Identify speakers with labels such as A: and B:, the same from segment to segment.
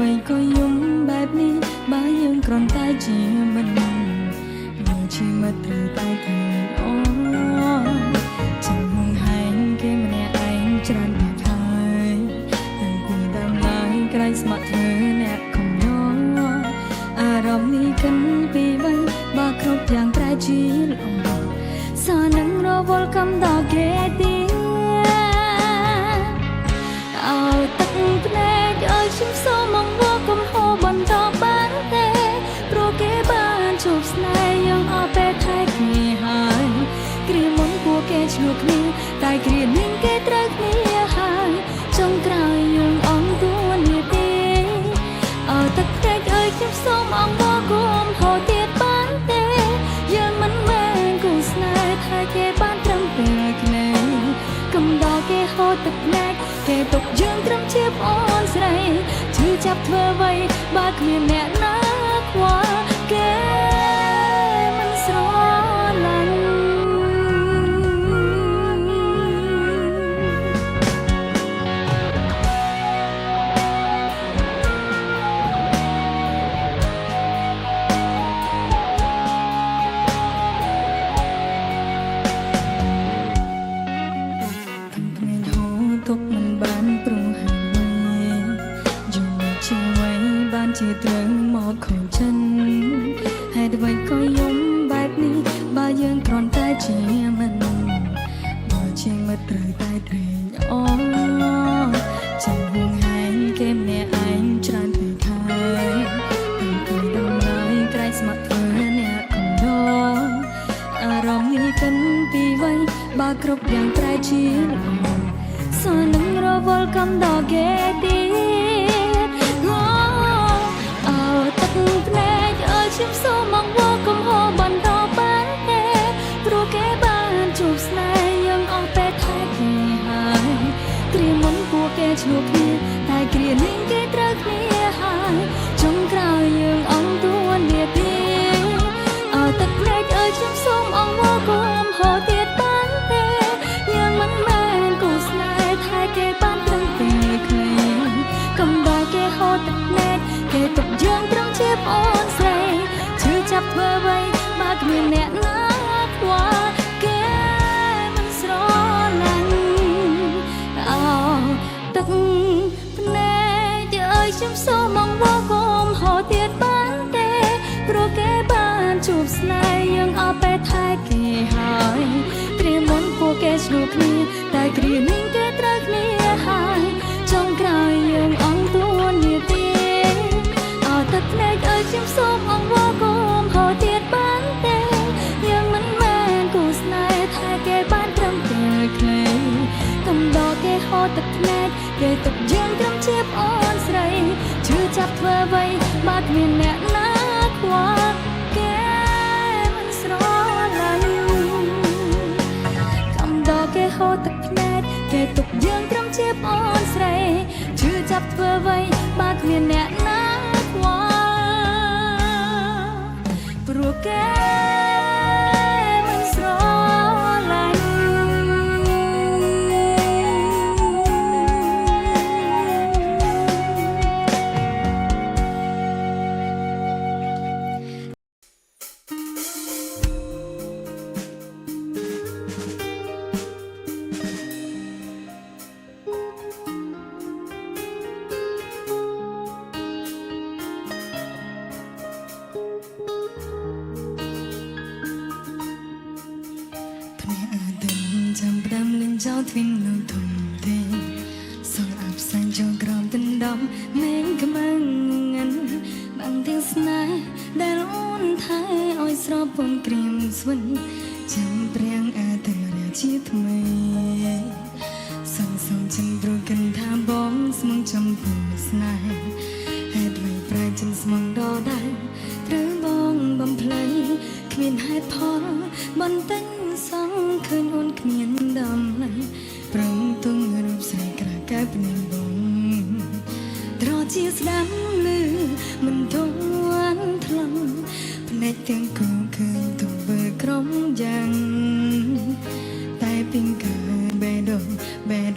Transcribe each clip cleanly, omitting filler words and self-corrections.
A: អ្វីក៏យំបែបនេះបើយើងគ្រាន់តែជាមិនមើលជាមិត្តត្រូវតែឃើញអូចាំហងហែងគេម្នាក់ឯងច្រើនតែខើយតែពីដើមឡើយក្រែងស្ម័គ្រធ្វើអ្នកខំញ័រអារម្មណ៍នេះកិនពីវិញបើគ្រប់យ៉ាងប្រែជាល្អសានឹងរវល់កំដល់គេទីឲ្យទឹកភ្នែកឲ្យខ្ញុំសូមមកវល់កុំហូរបន្តបានទេព្រោះគេបានជួបស្នេហ៍យ៉ាងអត់ពេលថែគ្នាហើយគ្រាមុនពួកគេឆ្លួតគ្នាតែគ្រានេះគេត្រូវគ្នាហើយចុងក្រោយយើងអងទួនាទីឲ្យទឹកភ្នែកឲ្យខ្ញុំសូមអងមកកុំហូរទៀតបានទេយើងមិនមែនគូស្នេហ៍ថែគេបានត្រឹមពេលគ្នាកុំដល់គេហូរទឹកភ្នែកគេទុកយើងត្រឹមជាប្អូនស្រីឈឺចាប់ធ្វើអ្វីបើគ្មានអ្នកណាខ្វល់គេមិនស្រឡាញ់ទុកមិនបានព្រោះហើយយកជាអ្វីបានជាត្រូវមកខូចចិនហេតុអ្វីក៏យំបែបនេះបើយើងគ្រាន់តែជាមិនបើជាមិត្តត្រូវតែត្រេកអរចាំហួងហែងគេម្នាក់ឯងច្រើនពេកហើយពីដំណើរក្រែងស្ម័គ្រធ្វើអ្នកកំដរអារម្មណ៍នេះកិនពីវិញបើគ្រប់យ៉ាងប្រែជាល្អសានឹងរវល់កំដល់គេទៀតឲ្យទឹកភ្នែកឲ្យខ្ញុំសូមមកវល់កុំហូរបន្តបានទេព្រោះគេបានជួបស្នេហ៍យើងអស់ពេលថែគ្នាហើយគ្រាមុនពួកគេឆ្លួតគ្នាតែគ្រានេះគេត្រូវគ្នាហើយចុងក្រោយយើងអស់ទួនាទីឲ្យទឹកភ្នែកឲ្យខ្ញុំសូមអងវល់កុំហូរទៀតបានទេយើងមិនមែនគូស្នេហ៍គេបានត្រឹមពេលគ្នាកុំដល់គេហូរទឹកភ្នែកគេទុកយើងត្រឹមជាប្អូនស្រីឈឺចាប់ធ្វើអ្វីបើគ្មានអ្នកណាខ្វល់គេមិនស្រឡាញ់អោទឹកភ្នែកឲ្យខ្ញុំសូមមកវល់កុំហូរទៀតបានទេព្រោះគេបានជួបស្នេហ៍យើងអស់ពេលថែគេហើយគ្រាមុនពួកគេឆ្លួតគ្នាតែគ្រានេះគេត្រូវគ្នាហើយចុងក្រោយយើងអងទួនាទីឲ្យទឹកភ្នែកឲ្យខ្ញុំសូមអងវល់កុំហូរទៀតបានទេយើងមិនមែនគូស្នេហ៍ថែគេបានត្រឹមពេលគ្នាកុំដល់គេហូរទឹកភ្នែកគេទុកយើងត្រឹមជាប្អូនស្រីឈឺចាប់ធ្វើអ្វីបើគ្មានអ្នកណាខ្វល់គេមិនស្រឡាញ់កុំដល់គេហូរទឹកភ្នែកគេទុកយើងត្រឹមជាប្អូនស្រីឈឺចាប់ធ្វើអ្វីបើគ្មានអ្នកណាខ្វល់ព្រោះគេមិនស្រឡាញ់ចោលទ្វីងនៅធំទេសងអាប់សាញ់ចូលក្រោមដណ្ដំមេងខ្មាំងងាន់បាំងទាំងស្នេហ៍ដែលអូនថែឲ្យស្រពពំក្រៀមស្វិនចាំព្រាំងអាទិរាជាថ្មីសងចិនព្រោះកិនថាបងស្មងចំពោះស្នេហ៍ហេតុអ្វីប្រែចិនស្មងដដែលត្រូវបងបំភ្លៃគ្មានហេតុផលបន្តិចសងឃើញអូនគ្មានតម្លៃប្រងទុំរូបស្រីក្រកែភ្នែកបងត្រជាស្ដាំលឺមិនទន់ថ្លង់ភ្នែកទាំងគូឃើញទុំបើក្រុមយ៉ាងតែពីងកើបេះដូងដែល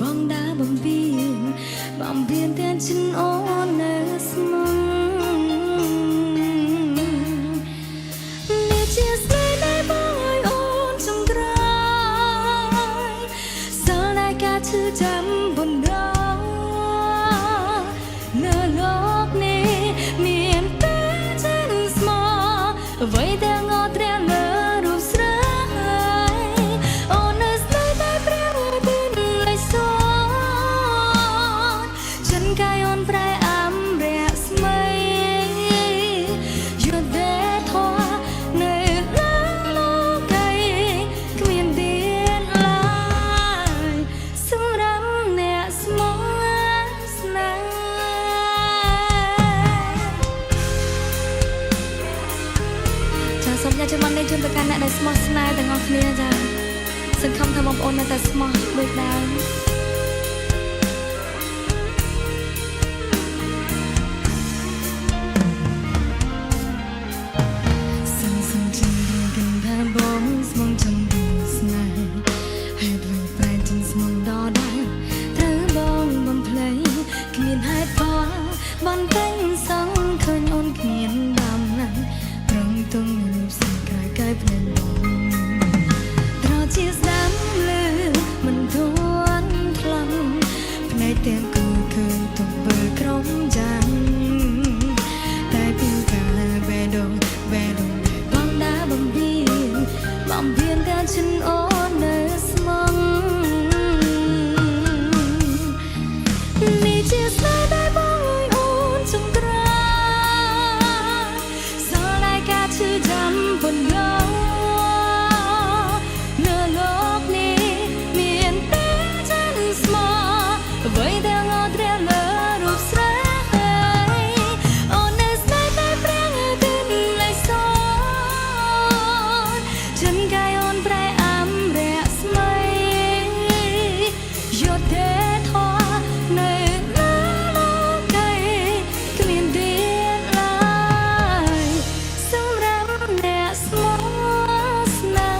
A: បងដើរបំពេញទាំងចិនអូននៅ ជាមិននេះជូនទៅកាន់អ្នកដែលស្មោះស្នេហ៍ទាំងអស់គ្នាចាសង្ឃឹមថាបងប្អូននៅតែស្មោះដូចដើមបានតែងសងឃើញអូនគ្មានដើមណាស់ត្រង់ទុំរូបស្រីក្រៅកែភ្នែកបងត្រជាស្ដាំលឺមិនធន់ថ្លង់ភ្នែកទាំងគូឃើញទុំបើក្រុមចាំតែពីកាបេដងបងដាបំភៀនតែចិនអូននៅស្មងនេះជាស្នេហ៍ដែលបងចាំប៉ុណ្ណោះនៅលោកនេះមានតែฉันស្មោះអ្វីដែលងត់រាលើរូបស្រីអូននៅស្នេហ៍តែប្រាំងទៅលេសฉันកាយអូនប្រែអាំរះស្មីយត់ទេធေါ်នៅលោកឯគ្មានទៀតឡើយសម្រាប់អ្នកស្មោះស្នេ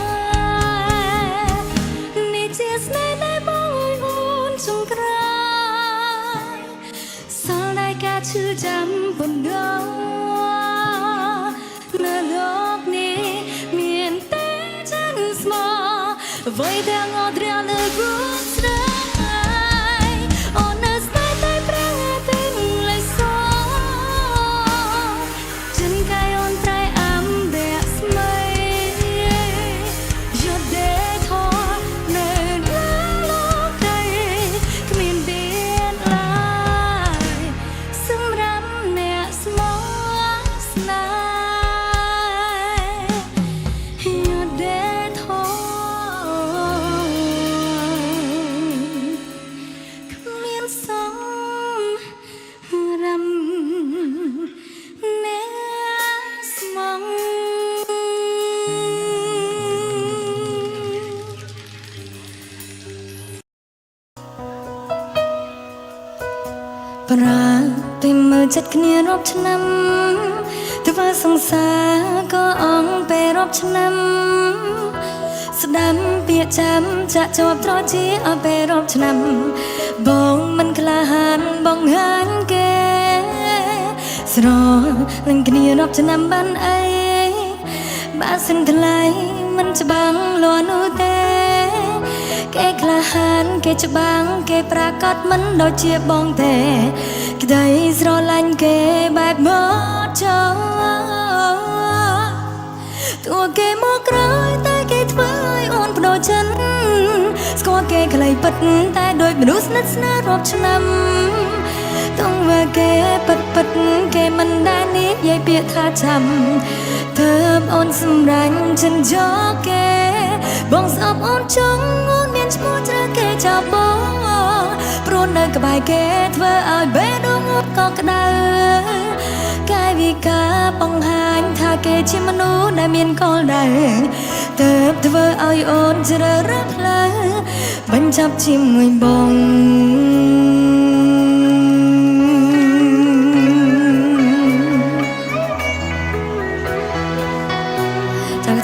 A: ហ៍នេះជាស្នេហ៍ដែលបងអូនចង្ក្រានសល់តែការឈឺចាំប៉ុណ្ណោះនៅលោកនេះមានតែฉันស្មោះអ្វីដែលងត់រាលើរូបស្រីអូននៅស្នេហ៍តែប្រាំងទៅលេសฉันកាយអូនប្រែអាំប្រាតែមើលចិត្តគ្នារាប់ឆ្នាំធ្វើសង្សារក៏អងពេលរាប់ឆ្នាំស្ដាំពាក្យចាំចាក់ជាប់ត្រជាអស់ពេលរាប់ឆ្នាំបងមិនក្លាហានបងហាញគេស្រលាញ់គ្នារាប់ឆ្នាំបានអីបើសិនថ្លៃមិនច្បាំងលួនោះទេគេក្លាហានគេច្បាំងគេប្រកាសមិនដូចជាបងទេក្តីស្រឡាញ់គេបែបមកចូលតួគេមកក្រោយតែគេធ្វើឲ្យអូនបដូរចិនស្គាល់គេខ្លីពិតតែដូចមនុស្សស្និទ្ធស្នាលរាប់ឆ្នាំតង់វាគេពិតគេមិនដែលនិយាយពាក្យថាចាំទើបអូនសម្រាញ់ចិនយកគេបងស្អប់អូនចង់អូនមានឈ្មោះជ្រើគេចាប់បងព្រោះនៅក្បែរគេធ្វើឲ្យបេះដូងអូនក៏ក្តៅកាយវិការបង្ហាញថាគេជាមនុស្សដែលមានកលដែរទើបធ្វើឲ្យអូនជ្រើរើសផ្លូវបញ្ចប់ជាមួយបង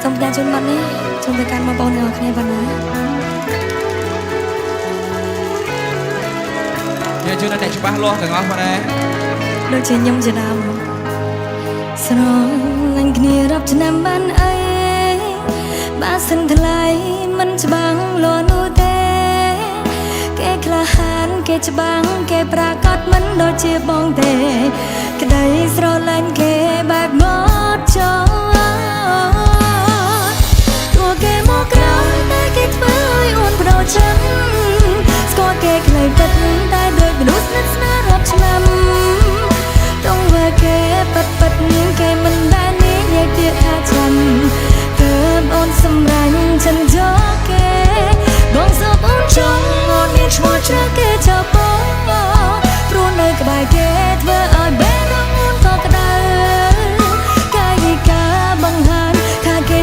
A: សូមផ្សាយជូនបាត់នេះជូនទៅកាន់បងប្អូនទាំងអស់គ្នាប៉ុណ្ណា
B: យើងជូនតែច្បាស់លាស់ទាំងអស់ប៉ុណ្ណា
A: ដូចជាខ្ញុំជាដើមស្រឡាញ់គ្នារាប់ឆ្នាំបានអីបើសិនថ្លៃមិនច្បាំងលួនោះទេគេក្លាហានគេច្បាំងគេប្រកាសមិនដូចជាបងទេក្តីស្រឡាញ់គេបែបមកចូលគេមកក្រោយតែគេធ្វើឲ្យអូនបដូរចិនស្គាល់គេខ្លីពិតតែដូចមនុស្សស្និទ្ធស្នាលរាប់ឆ្នាំតង់វាគេពិតគេមិនដែលនិយាយពាក្យថាចាំទើបអូនសម្រាញ់ចិនយកគេបងសពអូនចង់អូនមានឈ្មោះជ្រើគេចាប់បងព្រោះនៅក្បែរគេធ្វើឲ្យបេះដូងអូនក៏ក្តៅកាយវិការបង្ហាញថាគេ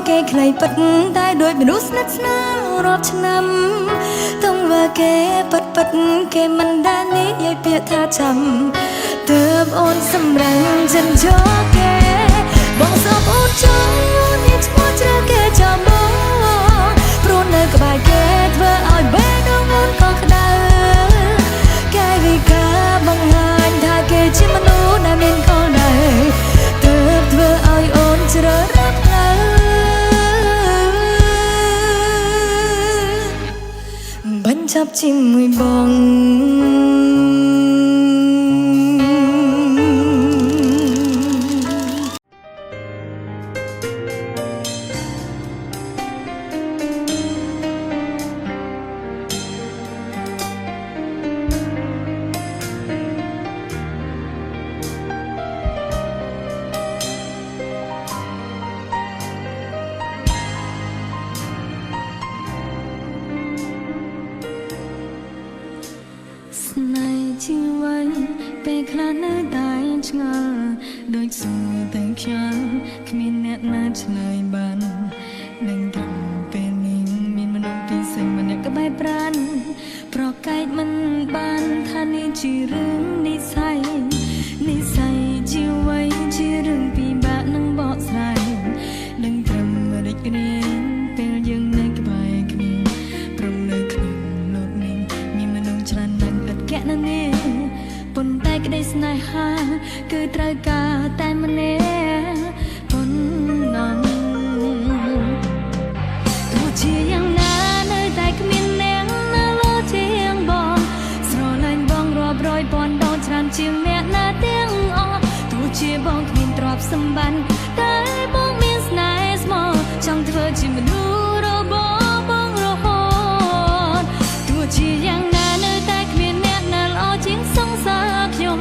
A: គេខ្លីពិតតែដូចមនុស្សស្និទ្ធស្នាលរាប់ឆ្នាំទង្វើគេពិតគេមិនដែលនិយាយពាក្យថាចាំទើបអូនសម្រេចចិនយកគេបងសពអូនចង់មានឈ្មោះជ្រើគេចាំបងព្រោះនៅក្បែរគេធ្វើឲ្យបេះដូងអូនកក់ក្ដៅគេវិការបង្ហាញថាគេជាមនុស្សដែលមានគោលដៅទើបធ្វើឲ្យអូនជ្រើរែកផ្លូវបញ្ចប់ជាមួយបងស្នេហ៍ជីវិតពេលខ្លះនៅតែឆ្ងល់ដូចសួរតែខ្យល់គ្មានអ្នកណាឆ្លើយបាននឹងត្រឹមពេលនេះមានមនុស្សពិសេសម្នាក់ក្បែរប្រាណប្រកែកមិនបានថានេះជារឿងនិស្ស័យជីវិតជារឿងពិបាកនឹងបកស្រាយនឹងត្រឹមរីករាយពេលយើងនៅក្បែរគ្នាព្រមនៅក្នុងលោកនេះមានមនុស្សច្រើនណាស់ឥតកណនាប៉ុន្តែក្តីស្នេហាគឺត្រូវការតែម្នាក់ប៉ុណ្ណឹងទោះជាយ៉ាងណានៅតែគ្មានអ្នកណាលោជាងបងស្រឡាញ់បងរាប់រយពាន់ដងច្រើនជាងអ្នកណាទាំងអស់ទោះជាបងគ្មានទ្រព្យសម្បត្តិតែបងមានស្នេហ៍ស្មោះចង់ធ្វើជាមនុស្សរបស់បងរហូតទោះជាយ៉ាងណានៅតែគ្មានអ្នកណាល្អជាងសង្សារខ្ញុំ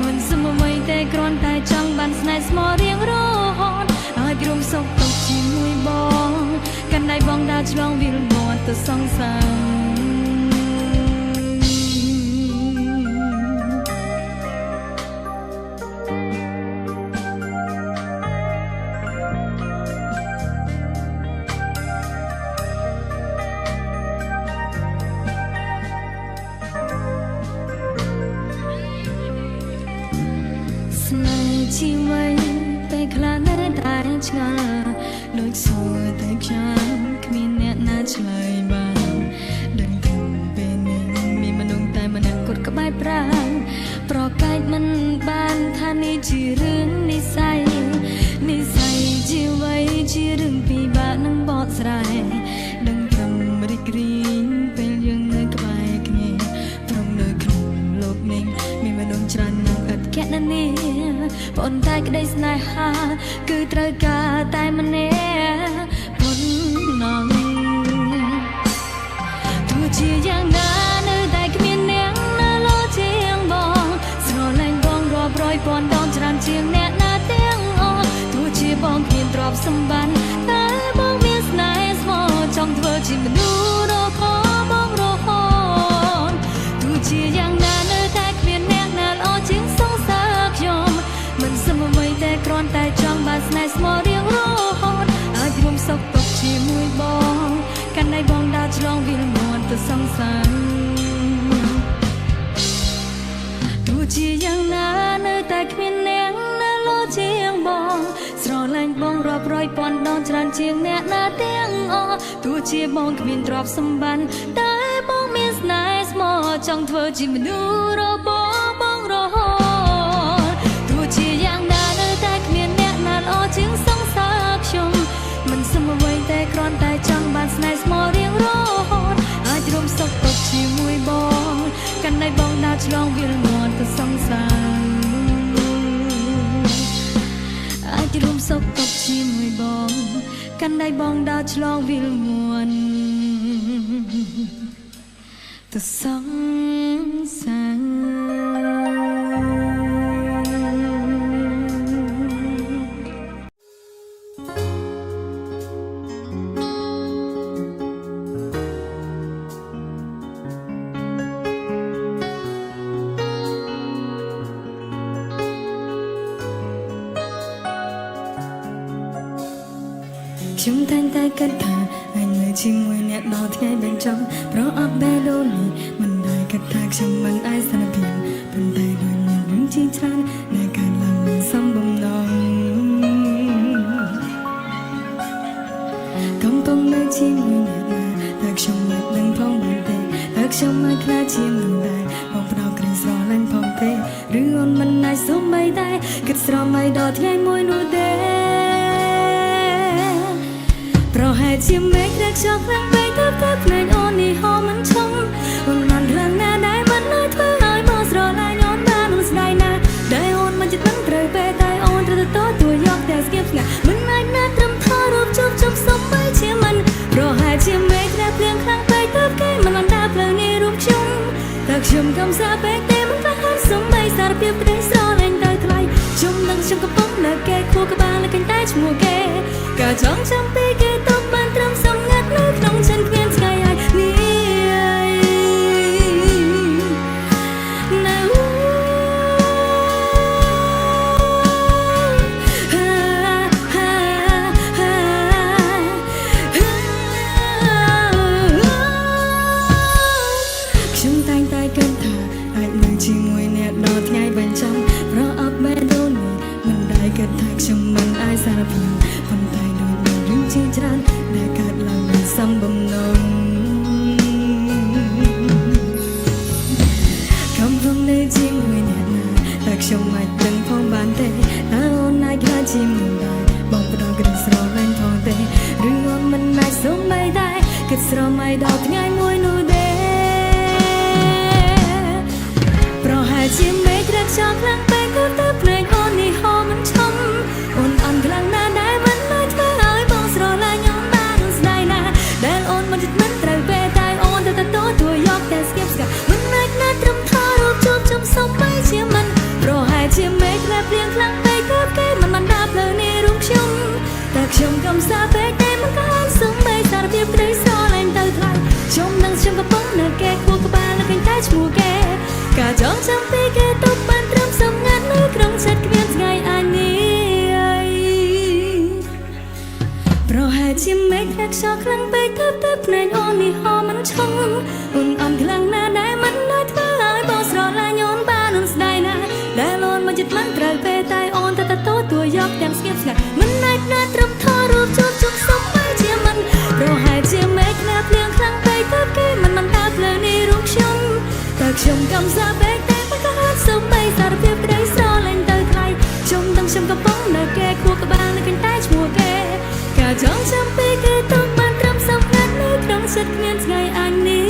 A: មិនសមអ្វីតែគ្រាន់តែចង់បានស្នេហ៍ស្មោះរៀងរហូតឲ្យក្រុមសុខទុក្ខជាមួយបងកាន់ដៃបងដើរឆ្លងវាលមាត់ទៅសង្សារស្នេហ៍ជីវិតពេលខ្លះនៅតែឆ្ងល់ដូចសួរតែខ្យល់គ្មានអ្នកណាឆ្លើយបានដឹងថាពេលនេះមានមនុស្សតែម្នាក់គត់ក្បែរប្រាណប្រកែកមិនបានថានេះជារឿងនិស្ស័យជីវិតជារឿងពិបាកនឹងបកស្រាយដឹងត្រឹមរីករាយពេលយើងនៅក្បែរគ្នាព្រមនៅក្នុងលោកនេះមានមនុស្សច្រើនណាស់ឥតកណនាប៉ុន្តែក្តីស្នេហាគឺត្រូវការតែម្នាក់ប៉ុណ្ណឹងទោះជាយ៉ាងណានៅតែគ្មានអ្នកណាលោជាងបងស្រឡាញ់បងរាប់រយពាន់ដងច្រើនជាងអ្នកណាទាំងអស់ទោះជាបងគ្មានទ្រព្យសម្បត្តិតែបងមានស្នេហ៍ស្មោះចង់ធ្វើជាមនុស្សរបស់បងរហូតទោះជាយ៉ាងណានៅតែគ្មានអ្នកណាល្អជាងសង្សារខ្ញុំមិនសមអ្វីតែគ្រាន់តែចង់បានស្នេហ៍ស្មោះរៀងរហូតអាចរួមសុខទុក្ខជាមួយបងកាន់ដៃបងដើរឆ្លងវាលមាត់ទៅសង្សារទោះជាយ៉ាងណានៅតែគ្មានអ្នកណាលោជាងបងស្រឡាញ់បងរាប់រយពាន់ដងច្រើនជាងអ្នកណាទាំងអស់ទោះជាបងគ្មានទ្រព្យសម្បត្តិតែបងមានស្នេហ៍ស្មោះចង់ធ្វើជាមនុស្សរបស់បងរហូតទោះជាយ៉ាងណានៅតែគ្មានអ្នកណាល្អជាងសង្សារខ្ញុំមិនសមអ្វីតែគ្រាន់តែចង់បានស្នេហ៍ស្មោះរៀងរហូតអាចរួមសុខទុក្ខជាមួយបងកាន់ដៃបងដើរឆ្លងវាលមាត់ទៅសង្សារអាចរួមសុខទុក្ខជាមួយបងកាន់ដៃបងដើរឆ្លងវាលមាត់ទៅសង្សារ ខ្ញុំតែងតែគិតថាអញនៅជាមួយអ្នកដល់ថ្ងៃបញ្ចប់ព្រោះអត់បែរដូននេះមិនដែលគិតថាខ្ញុំមិនអាចសន្តិភាពប៉ុន្តែដោយមានរឿងជាច្រើនដែលកើតឡើងមិនសមបំណងកំពុងនៅជាមួយអ្នកណាតែខ្ញុំមិនដឹងផងបានទេតែខ្ញុំមិនខ្លាចជាមនុស្សដែរបងផ្ដោតគ្រឿងស្រឡាញ់ផងទេឬអូនមិនអាចសុំបីតែគិតស្រមៃដល់ថ្ងៃមួយនោះទេប្រហែលជាមេឃរកខ្លាំងពេកទៅភ្នែកអូននេះហមមិនឈំអូនបានខ្លាំងណាស់ដែលមិនអាចធ្វើឲ្យបងស្រឡាញ់អូនបាននោះស្ដាយណាស់ដែលអូនមិនចិត្តមិនត្រូវពេលតែអូនត្រូវទទួលយកតែស្គៀបស្ងាត់មិនអាចណាស់ត្រឹមថតរូបជុំសុំបីជាមិនប្រហែលជាមេឃរកភ្លៀងខ្លាំងពេកទៅគេមិនបានដើរផ្លូវនេះរូបខ្ញុំតែខ្ញុំកំសាពេកទេមិនខ្លះហើយសុំបីសារភាពក្តីស្រឡាញ់ទៅថ្លៃខ្ញុំនឹងខ្ញុំកំពុងនៅគេខួរក្បាលលើកតែឈ្មោះគេក៏ចង់ចាំពីគេទៅបានត្រឹមសំងាត់នៅក្នុងចិនគ្មានថ្ងៃហើយនេះខ្ញុំតែងតែគិតថាអាចនៅជាមួយអ្នកដល់ថ្ងៃបញ្ចប់ព្រោះអត់បែរដូននេះមិនដែលគិតថាខ្ញុំមិនអាចសារភាពប៉ុន្តែដូចមានរឿងជាច្រើនដែលកើតឡើងមិនសមបំណងកំពុងនៅជាមួយអ្នកណាតែខ្ញុំមិនដឹងផងបានទេតើអូនអាចខ្លាចជាមនុស្សដែរបងផ្ដោតគ្រឿងស្រឡាញ់ផងទេឬអូនមិនអាចសុំបីដែរគិតស្រមៃដល់ថ្ងៃមួយនោះទេប្រហែលជាមេឃរកខ្លាំងពេកទៅភ្នែកអូននេះហមមិនឈំអូនអន់ខ្លាំងណាស់ដែលមិនអាចធ្វើឲ្យបងស្រឡាញ់អូនបាននោះស្ដាយណាស់ដែលអូនមិនចិត្តមិនត្រូវពេលតែអូនទៅទទួលយកតែស្គៀបស្កាត់មិនអាចណាស់ត្រឹមថតរូបជុំសុំបីជាមិនប្រហែលជាមេឃរកភ្លៀងខ្លាំងពេកទៅគេមិនបានដើរផ្លូវនេះរូបខ្ញុំតែខ្ញុំកំសាពេកតែមិនក៏អាចសុំបីសារភាពក្តីស្រឡាញ់ទៅថ្លៃខ្ញុំនឹងខ្ញុំកំពុងនៅគេខួរក្បាលលើកតែឈ្មោះគេក៏ចង់ចាំពីគេទៅបានត្រឹមសំងាត់នៅក្នុងចិត្តគ្មានថ្ងៃអាននេះប្រហែលជាមេឃរកខ្លាំងពេកទៅភ្នែកអូននេះហមមិនឈំអូនអន់ខ្លាំងណាស់ដែលមិនអាចធ្វើឲ្យបងស្រឡាញ់អូនបាននោះស្ដាយណាស់ដែលអូនមិនចិត្តមិនត្រូវពេលតែអូនទៅទទួលយកទាំងស្ងៀមស្ងាត់មិនអាចណាស់ត្រឹមថតរូបជុំសុំបីជាមិនប្រហែលជាមេឃណាស់ភ្លៀងខ្លាំងពេកទៅគេមិនបានដើរផ្លូវនេះរូបខ្ញុំតែខ្ញុំកំសាពេកតែមិនក៏អាចសុំបីសារភាពក្តីស្រឡាញ់ទៅថ្លៃខ្ញុំនឹងខ្ញុំកំពុងនៅគេខួរក្បាលលើកតែឈ្មោះគេក៏ចង់ចាំពីគេទៅបានត្រឹមសំងាត់នៅក្នុងចិត្តគ្មានថ្ងៃអញនេះ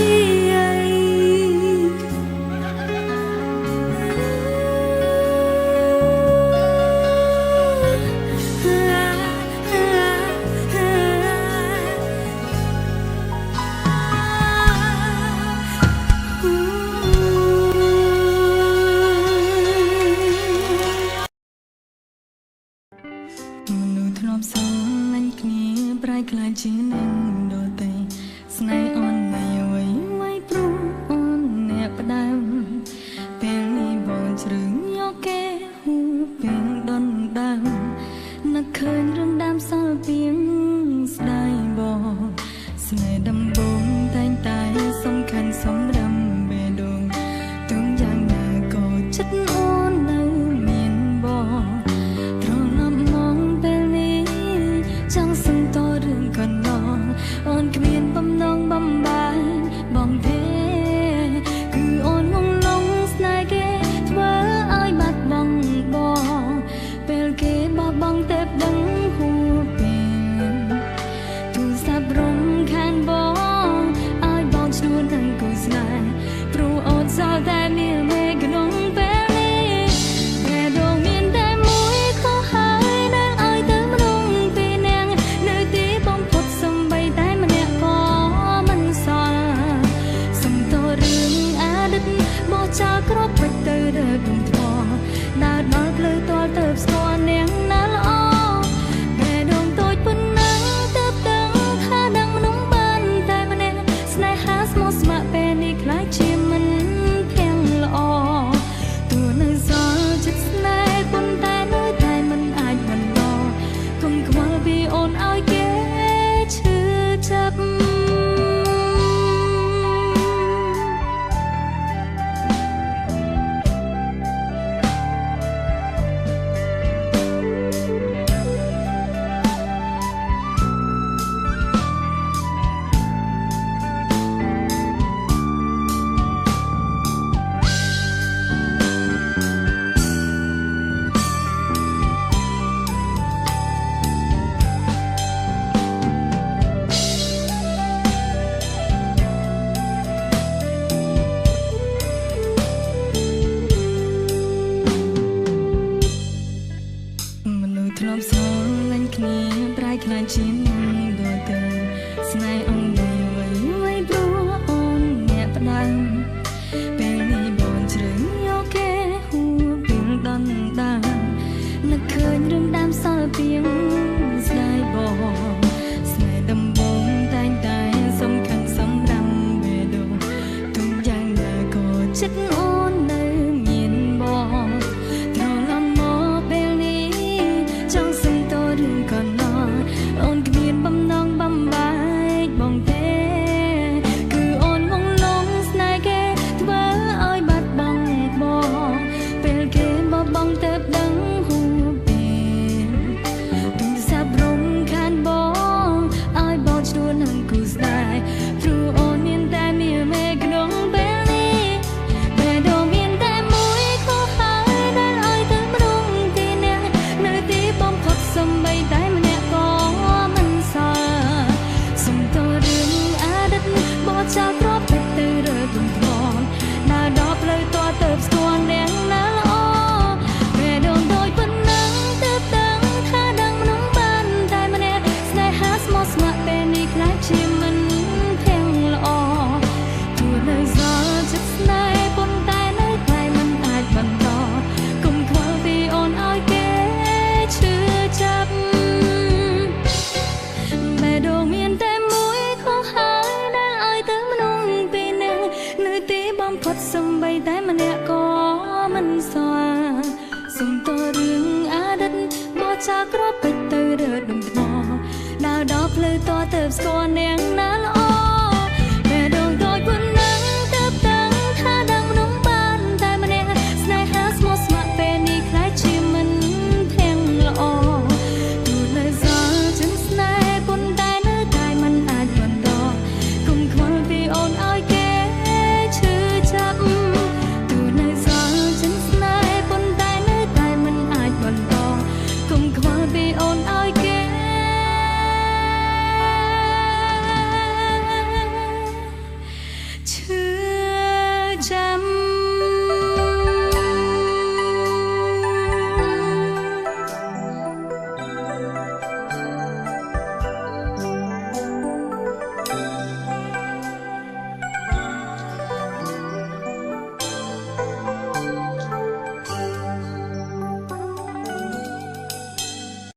A: មនុស្សធ្លាប់ស្រឡាញ់គ្នាប្រែក្លាយជានឹងដទៃស្នេហ៍អូនមិនអ្វីមិនព្រោះអូនអ្នកផ្ដើមពេលនេះបងជ្រឹងយកគេហូរពេលដុនដើមនឹកឃើញរឿងដើមសល់ពីងស្ដាយបងស្នេហ៍ដំបូងតែងតែសំខាន់សម្រាប់បេះដូងទុំយ៉ាងណាក៏ចិត្តអូននៅមានបងចង់សន្តោរឿងកន្លងអូនគ្មានបំណងបំបាយបងទេគឺអូនងងឡងស្នេហ៍គេធ្វើឲ្យបាត់បង់បងពេលគេបោះបង់តែដឹងហួពេលទូរស័ព្ទរំខានបងឲ្យបងឈ្នួននឹងគូស្នេហ៍ព្រោះអូនសល់តែមានមេក្នុងពេលនេះតែដងមានតែមួយខុសហើយនឹងឲ្យទៅមនុស្សនៅទីបំផុតសំបីតែម្នាក់ក៏មិនសល់សំតោរឿងអតីតបោះចោលគ្រប់ពេចទៅរើដងថ្មដើរដល់ផ្លូវតលទៅស្គាល់នាងណាល្អតែដងតូចប៉ុណ្ណឹងទៅដឹងថាដឹងមនុស្សបានតែម្នាក់ស្នេហាស្មោះស្ម័គ្រពេលនេះខ្លាចជាមិនភៀងល្អទួនៅសល់ចិត្តស្នេហ៍ប៉ុន្តែនៅតែមិនអាចបន្តកុំខ្វល់ពីអូនឲ្យគេ សុំតរឿងអតីតមកចាក្រពេចទៅរើដុំថ្មដើរដល់ផ្លូវតទៅស្គាល់នាងណាល្អ